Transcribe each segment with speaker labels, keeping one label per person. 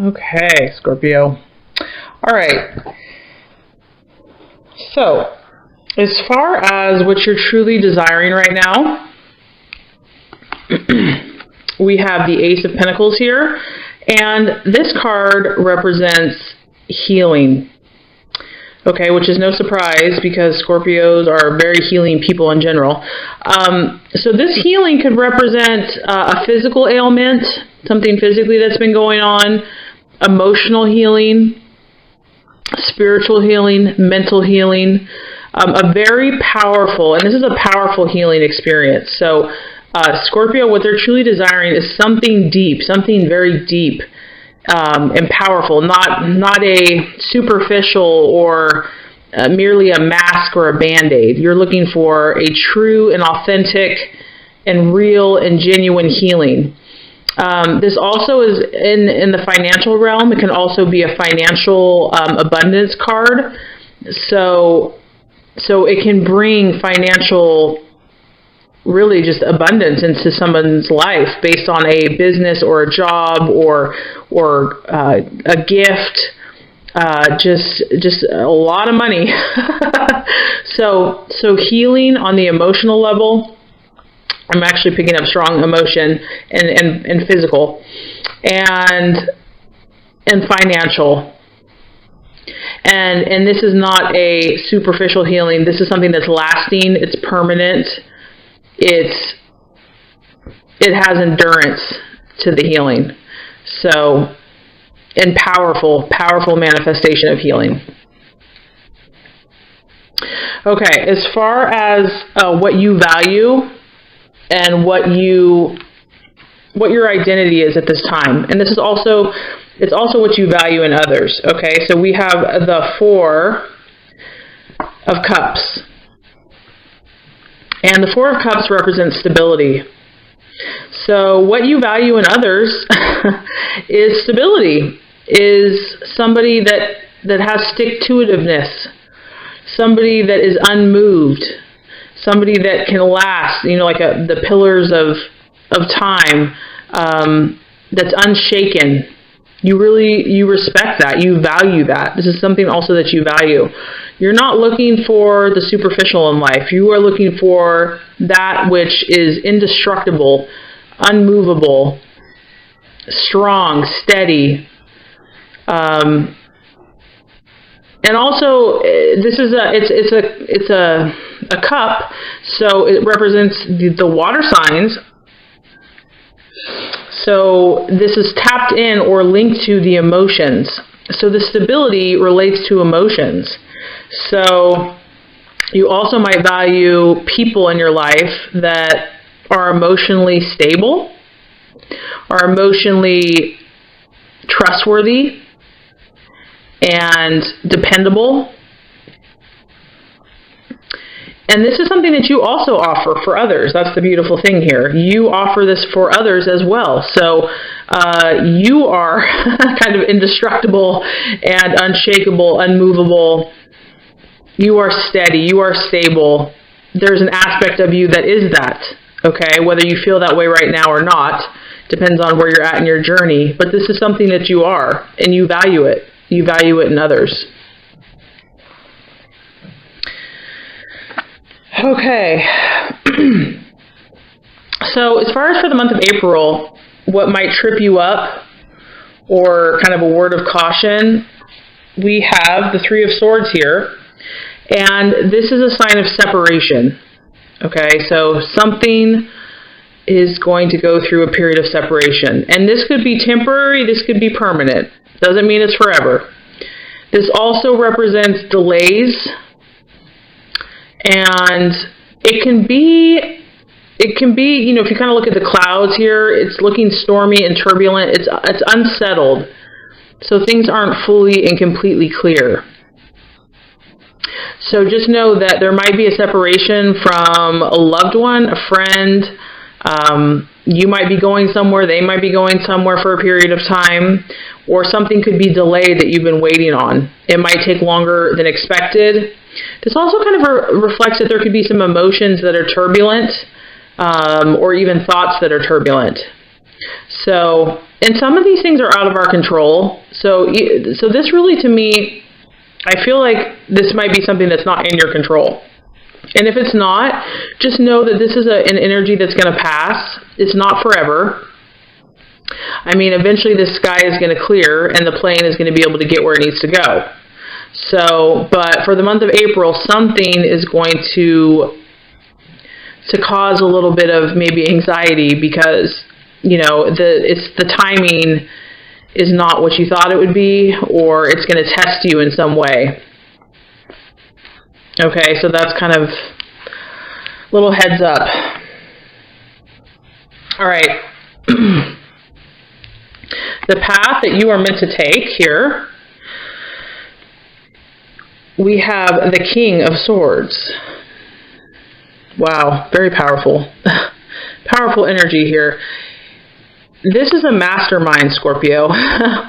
Speaker 1: Okay, Scorpio. All right. So, as far as what you're truly desiring right now, we have the Ace of Pentacles here, and this card represents healing. Okay, which is no surprise because Scorpios are very healing people in general. So this healing could represent a physical ailment, something physically that's been going on, emotional healing, spiritual healing, mental healing, a very powerful, and this is a powerful healing experience. So Scorpio, what they're truly desiring is something deep, something very deep and powerful, not a superficial or merely a mask or a band-aid. You're looking for a true and authentic and real and genuine healing. This also is in the financial realm. It can also be a financial abundance card. So it can bring financial, really just abundance into someone's life based on a business or a job or a gift, just a lot of money. So healing on the emotional level. I'm actually picking up strong emotion and physical and financial. And this is not a superficial healing. This is something that's lasting. It's permanent. It has endurance to the healing. So, and powerful manifestation of healing. Okay, as far as what you value and what your identity is at this time, and this is also, it's also what you value in others. Okay, so we have the Four of Cups. And the Four of Cups represents stability. So what you value in others is stability, is somebody that has stick-to-itiveness, somebody that is unmoved, somebody that can last, like the pillars of time, that's unshaken. You respect that. You value that. This is something also that you value. You're not looking for the superficial in life. You are looking for that which is indestructible, unmovable, strong, steady. And also, this is it's a cup, so it represents the water signs. So this is tapped in or linked to the emotions. So the stability relates to emotions. So you also might value people in your life that are emotionally stable, are emotionally trustworthy and dependable. And this is something that you also offer for others. That's the beautiful thing here. You offer this for others as well. So you are kind of indestructible and unshakable, unmovable. You are steady. You are stable. There's an aspect of you that is that. Okay, whether you feel that way right now or not, depends on where you're at in your journey. But this is something that you are, and you value it. You value it in others. Okay. So as far as for the month of April, what might trip you up or kind of a word of caution, we have the Three of Swords here. And this is a sign of separation. Okay, so something is going to go through a period of separation. And this could be temporary, this could be permanent. Doesn't mean it's forever. This also represents delays. And it can be, if you kind of look at the clouds here, it's looking stormy and turbulent. It's unsettled. So things aren't fully and completely clear. So just know that there might be a separation from a loved one, a friend. You might be going somewhere, they might be going somewhere for a period of time, or something could be delayed that you've been waiting on. It might take longer than expected. This also kind of reflects that there could be some emotions that are turbulent, or even thoughts that are turbulent. So, and some of these things are out of our control. So this really, to me, I feel like this might be something that's not in your control. And if it's not, just know that this is an energy that's going to pass. It's not forever. I mean, eventually the sky is going to clear and the plane is going to be able to get where it needs to go. So, but for the month of April, something is going to cause a little bit of maybe anxiety because, the timing is not what you thought it would be, or it's going to test you in some way. Okay, so that's kind of a little heads up. All right. The path that you are meant to take here, we have the King of Swords. Wow, very powerful. Powerful energy here. This is a mastermind, Scorpio.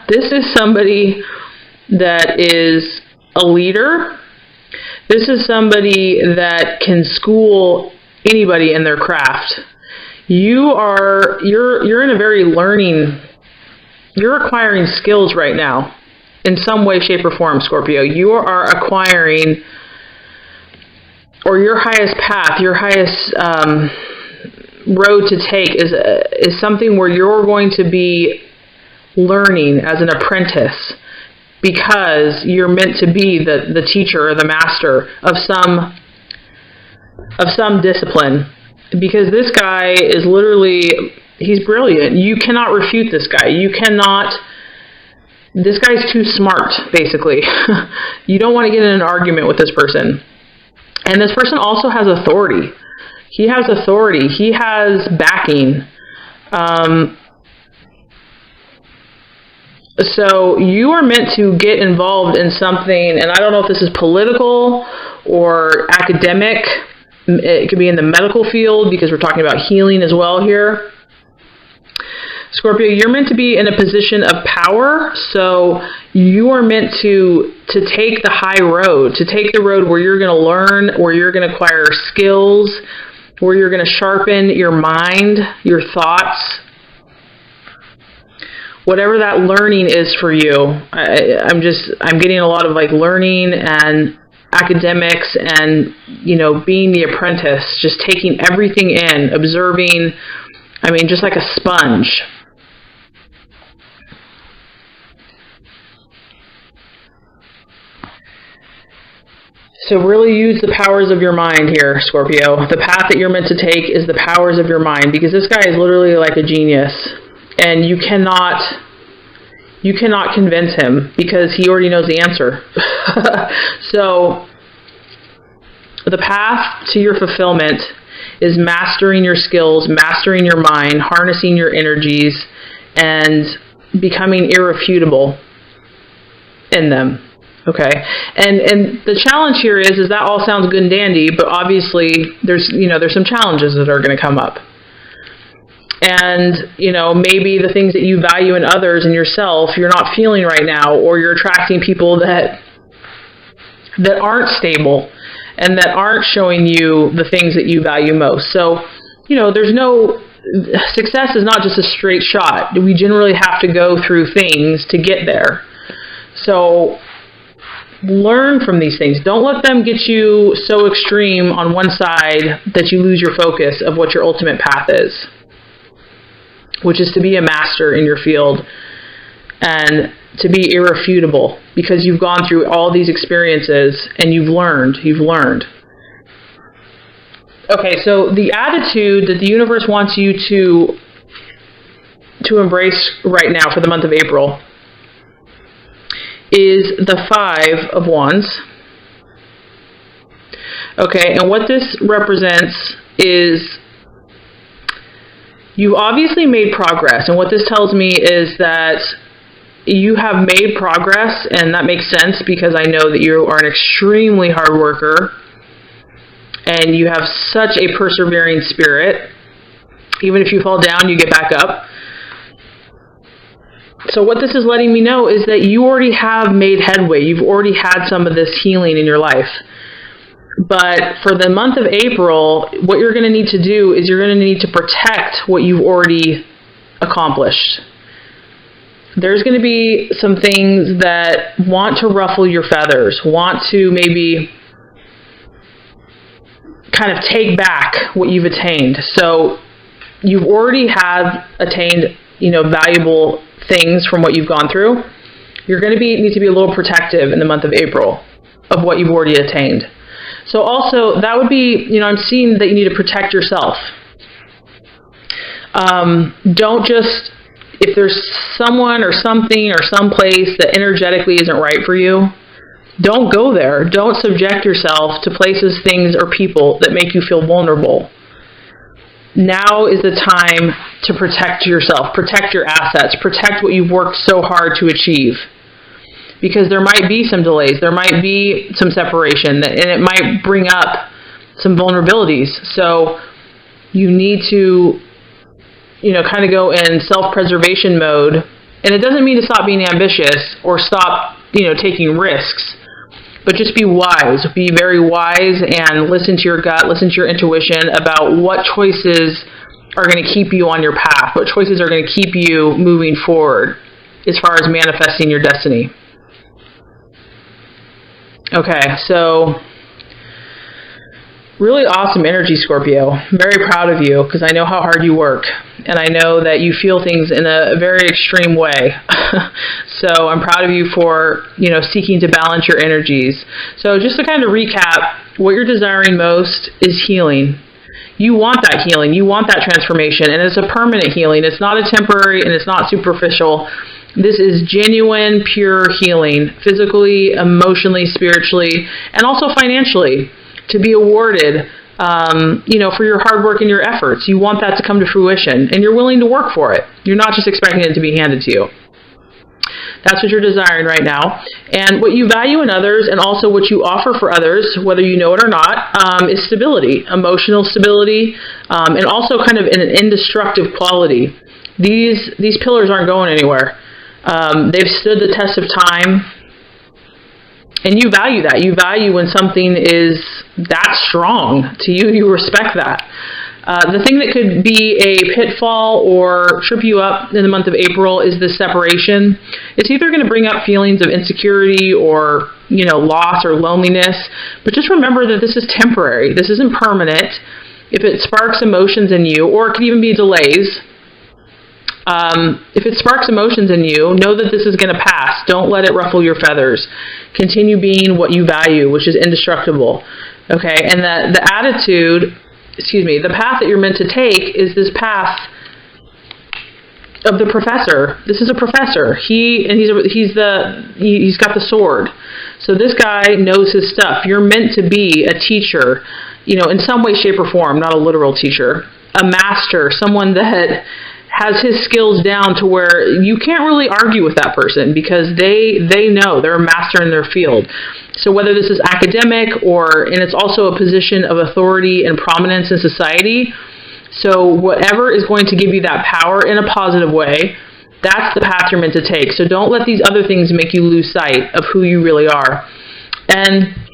Speaker 1: This is somebody that is a leader. This is somebody that can school anybody in their craft. You're in a very learning, you're acquiring skills right now in some way, shape, or form, Scorpio. You are acquiring, or your highest path, your highest road to take is something where you're going to be learning as an apprentice, because you're meant to be the teacher or the master of some discipline. Because this guy is literally, he's brilliant. You cannot refute this guy. This guy's too smart, basically. You don't want to get in an argument with this person. And this person also has authority. He has authority. He has backing. So you are meant to get involved in something, and I don't know if this is political or academic. It could be in the medical field, because we're talking about healing as well here. Scorpio, you're meant to be in a position of power, so you are meant to take the high road, to take the road where you're going to learn, where you're going to acquire skills, where you're going to sharpen your mind, your thoughts. Whatever that learning is for you. I'm getting a lot of like learning and academics and, being the apprentice, just taking everything in, observing, just like a sponge. So really use the powers of your mind here, Scorpio. The path that you're meant to take is the powers of your mind, because this guy is literally like a genius. And you cannot convince him, because he already knows the answer. So the path to your fulfillment is mastering your skills, mastering your mind, harnessing your energies, and becoming irrefutable in them. Okay, and the challenge here is that all sounds good and dandy, but obviously there's some challenges that are going to come up. And, maybe the things that you value in others and yourself, you're not feeling right now, or you're attracting people that aren't stable and that aren't showing you the things that you value most. So, success is not just a straight shot. We generally have to go through things to get there. So learn from these things. Don't let them get you so extreme on one side that you lose your focus of what your ultimate path is, which is to be a master in your field and to be irrefutable, because you've gone through all these experiences and you've learned. Okay, so the attitude that the universe wants you to embrace right now for the month of April is the 5 of Wands. Okay, and what this represents is you've obviously made progress, and what this tells me is that you have made progress, and that makes sense because I know that you are an extremely hard worker, and you have such a persevering spirit. Even if you fall down, you get back up. So what this is letting me know is that you already have made headway. You've already had some of this healing in your life. But for the month of April, what you're going to need to do is you're going to need to protect what you've already accomplished. There's going to be some things that want to ruffle your feathers, want to maybe kind of take back what you've attained. So you've already have attained, valuable things from what you've gone through. You're going to need to be a little protective in the month of April of what you've already attained. So also, that would be, I'm seeing that you need to protect yourself. Don't just, if there's someone or something or some place that energetically isn't right for you, don't go there. Don't subject yourself to places, things, or people that make you feel vulnerable. Now is the time to protect yourself, protect your assets, protect what you've worked so hard to achieve. Because there might be some delays, there might be some separation, and it might bring up some vulnerabilities. So you need to, kind of go in self-preservation mode. And it doesn't mean to stop being ambitious or stop, taking risks. But just be wise. Be very wise and listen to your gut, listen to your intuition about what choices are going to keep you on your path, what choices are going to keep you moving forward as far as manifesting your destiny. Okay, so really awesome energy, Scorpio. I'm very proud of you because I know how hard you work. And I know that you feel things in a very extreme way. So I'm proud of you for, seeking to balance your energies. So just to kind of recap, what you're desiring most is healing. You want that healing. You want that transformation. And it's a permanent healing. It's not a temporary and it's not superficial. This is genuine, pure healing, physically, emotionally, spiritually, and also financially, to be awarded, for your hard work and your efforts. You want that to come to fruition, and you're willing to work for it. You're not just expecting it to be handed to you. That's what you're desiring right now. And what you value in others, and also what you offer for others, whether you know it or not, is stability, emotional stability, and also kind of an indestructible quality. These pillars aren't going anywhere. They've stood the test of time. And you value that. You value when something is that strong to you. You respect that. The thing that could be a pitfall or trip you up in the month of April is the separation. It's either going to bring up feelings of insecurity or, loss or loneliness. But just remember that this is temporary. This isn't permanent. If it sparks emotions in you, or it could even be delays, if it sparks emotions in you, know that this is going to pass. Don't let it ruffle your feathers. Continue being what you value, which is indestructible. Okay, and the path that you're meant to take is this path of the professor. This is a professor. He's got the sword. So this guy knows his stuff. You're meant to be a teacher, in some way, shape, or form, not a literal teacher, a master, someone that has his skills down to where you can't really argue with that person because they know they're a master in their field. So whether this is academic and it's also a position of authority and prominence in society, so whatever is going to give you that power in a positive way, that's the path you're meant to take. So don't let these other things make you lose sight of who you really are. And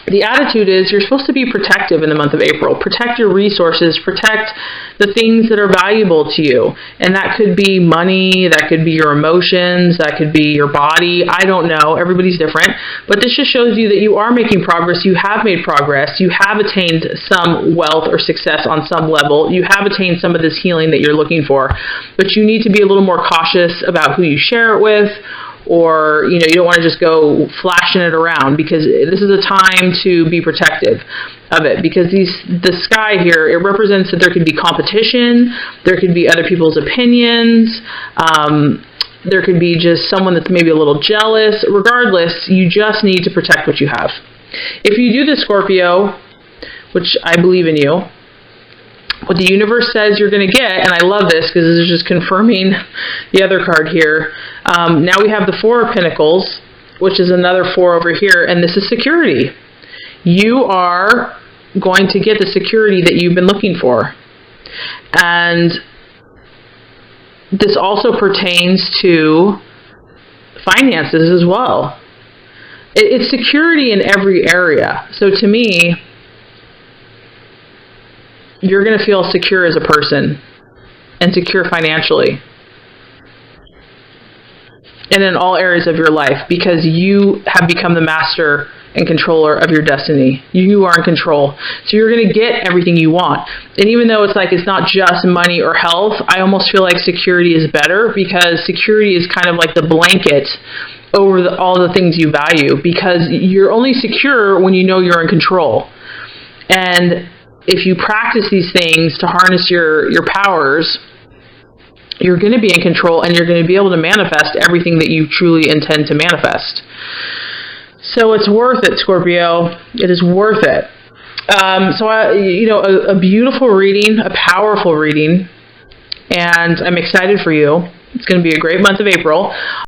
Speaker 1: the attitude is you're supposed to be protective in the month of April. Protect your resources. Protect the things that are valuable to you. And that could be money. That could be your emotions. That could be your body. I don't know. Everybody's different. But this just shows you that you are making progress. You have made progress. You have attained some wealth or success on some level. You have attained some of this healing that you're looking for. But you need to be a little more cautious about who you share it with. Or, you don't want to just go flashing it around because this is a time to be protective of it. Because the sky here, it represents that there could be competition, there could be other people's opinions, there could be just someone that's maybe a little jealous. Regardless, you just need to protect what you have. If you do this, Scorpio, which I believe in you, what the universe says you're going to get, and I love this because this is just confirming the other card here. Now we have the Four of Pentacles, which is another four over here, and this is security. You are going to get the security that you've been looking for. And this also pertains to finances as well. It's security in every area. So to me, you're going to feel secure as a person. and secure financially. And in all areas of your life, because you have become the master and controller of your destiny. You are in control. So you're going to get everything you want. And even though it's like it's not just money or health, I almost feel like security is better, because security is kind of like the blanket over all the things you value, because you're only secure when you know you're in control. And if you practice these things to harness your powers, you're going to be in control, and you're going to be able to manifest everything that you truly intend to manifest. So it's worth it, Scorpio. It is worth it. A beautiful reading, a powerful reading, and I'm excited for you. It's going to be a great month of April.